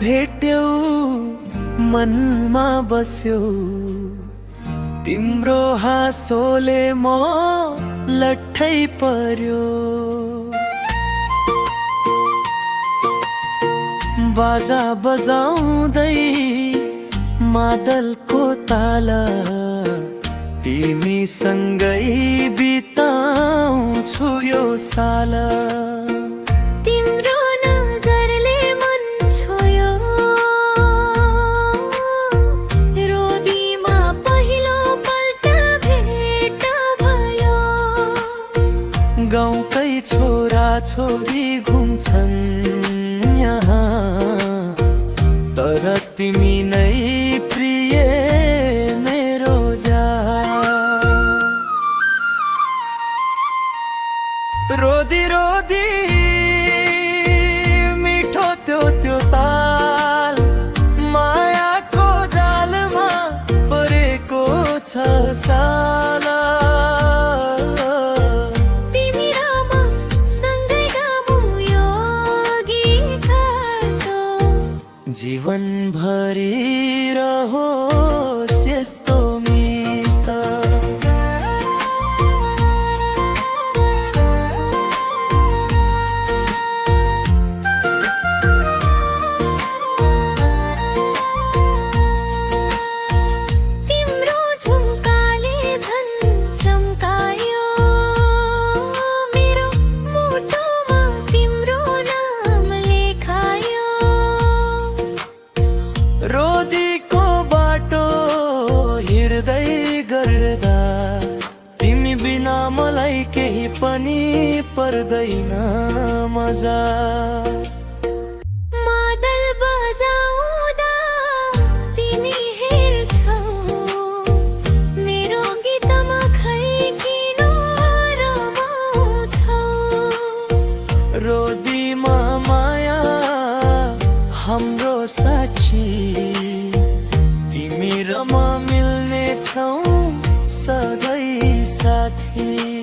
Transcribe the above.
भेट्यौ मनमा बस्यौ, तिम्रो हाँसोले म लट्ठै पर्यो। बाजा बजाउँदै मादलको ताला, तिमीसँगै बिताउँछु यो साल। तिम्रो नजरले मन छोयो, रोदीमा पहिलो पल्ट भेट भयो। गाउँकै छोरा छोरी घुम्छन् यहाँ, तर तिमी नै प्रिय मेरो जान। रोदी रोदी मिठो त्यो त्यो ताल, मायाको जालमा परेको छ साला। तिमी र म सँगै गाउँ यो गीत त, जीवनभरि रहोस् यस्तो मित। तिम्रो झुम्काले झन् चम्कायो, मेरो मुटुमा तिम्रो नाम लेखायो। रोदीको बाटो हिँड्दै गर्दा, तिमी बिना मलाई केही पनि पर्दैन मजा। मादल बजाउँदा तिमी हेर्छौ, मेरो गीतमा खै किन रमाउँछौ। रोदीमा माया हाम्रो साक्षी, तिमी र म मिल्ने छौ सधैँ साथी।